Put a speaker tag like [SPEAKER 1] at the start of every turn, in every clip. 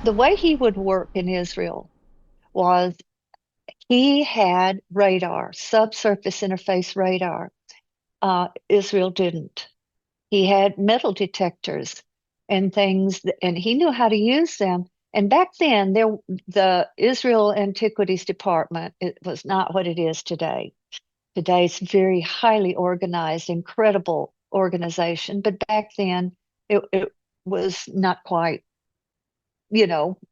[SPEAKER 1] the way he would work in Israel was he had radar, subsurface interface radar. Israel didn't. He had metal detectors and things, and he knew how to use them. And back then, the Israel Antiquities Department, it was not what it is today. Today, it's very highly organized, incredible organization. But back then, it was not quite,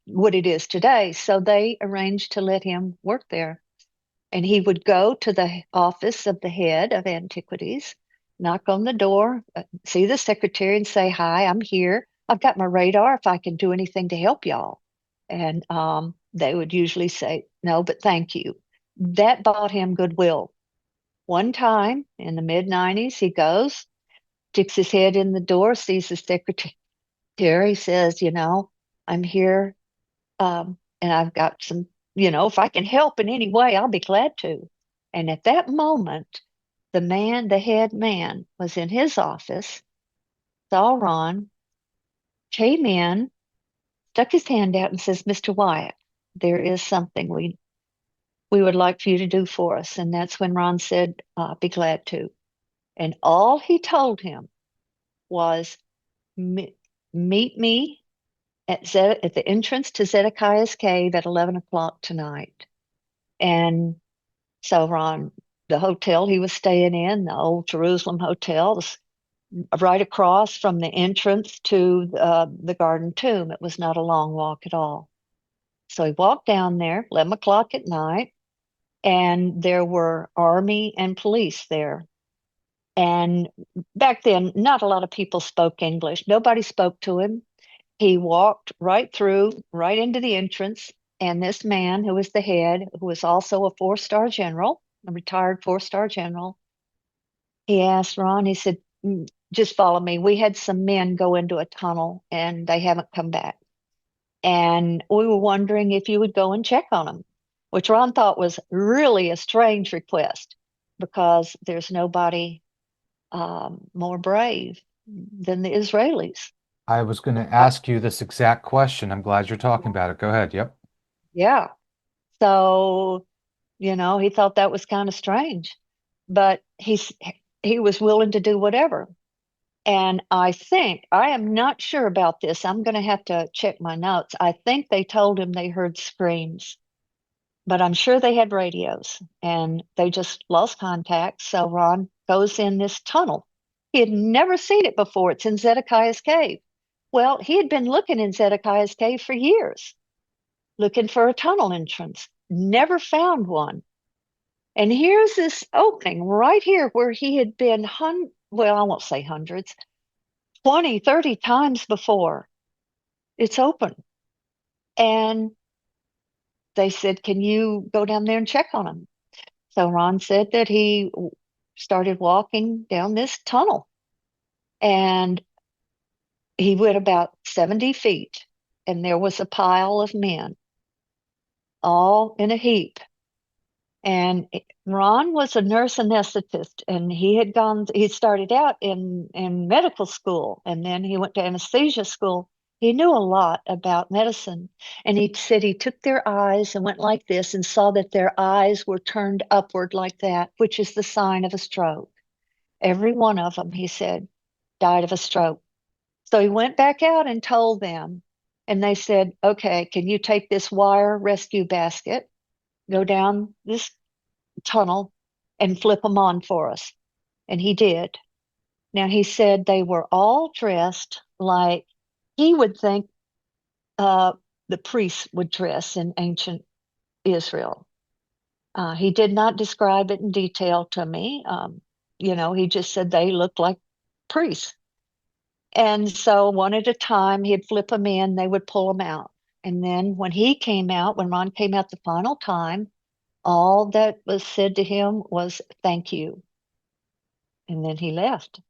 [SPEAKER 1] what it is today. So they arranged to let him work there. And he would go to the office of the head of antiquities, knock on the door, see the secretary, and say, "Hi, I'm here. I've got my radar if I can do anything to help y'all." And they would usually say, "No, but thank you." That bought him goodwill. One time in the mid 90s, he goes, sticks his head in the door, sees the secretary, says, "I'm here, and I've got some, if I can help in any way, I'll be glad to." And at that moment, the head man, was in his office, saw Ron, came in, stuck his hand out and says, "Mr. Wyatt, there is something we would like for you to do for us." And that's when Ron said, "Be glad to." And all he told him was, Meet me at the entrance to Zedekiah's cave at 11 o'clock tonight." And so Ron, the hotel he was staying in, the old Jerusalem Hotel, was right across from the entrance to the Garden Tomb. It was not a long walk at all. So he walked down there, 11 o'clock at night, and there were army and police there. And back then, not a lot of people spoke English. Nobody spoke to him. He walked right through, right into the entrance. And this man, who was the head, who was also a four-star general, a retired four-star general, he asked Ron, he said, "Just follow me. We had some men go into a tunnel and they haven't come back. And we were wondering if you would go and check on them," which Ron thought was really a strange request because there's nobody more brave than the Israelis.
[SPEAKER 2] I was going to
[SPEAKER 1] Uh,
[SPEAKER 2] ask you this exact question. I'm glad you're talking about it. Go ahead. Yep.
[SPEAKER 1] yeah. So, he thought that was kind of strange, but he was willing to do whatever. And I am not sure about this. I'm going to have to check my notes. I think they told him they heard screams, but I'm sure they had radios and they just lost contact. So Ron goes in this tunnel. He had never seen it before. It's in Zedekiah's cave. Well, he had been looking in Zedekiah's cave for years, looking for a tunnel entrance, never found one. And here's this opening right here where he had been, well, I won't say hundreds, 20, 30 times before. It's open. And they said, "Can you go down there and check on him?" So Ron said that he started walking down this tunnel and he went about 70 feet and there was a pile of men all in a heap. And Ron was a nurse anesthetist, and he started out in medical school, and then he went to anesthesia school. He knew a lot about medicine. And he said he took their eyes and went like this and saw that their eyes were turned upward like that, which is the sign of a stroke. Every one of them, he said, died of a stroke. So he went back out and told them, and they said, "Okay, can you take this wire rescue basket, go down this tunnel and flip them on for us?" And he did. Now he said they were all dressed like he would think uh, the priests would dress in ancient Israel. He did not describe it in detail to me. He just said they looked like priests. And so one at a time, he'd flip them in, they would pull them out. And then when Ron came out the final time, all that was said to him was, "Thank you." And then he left.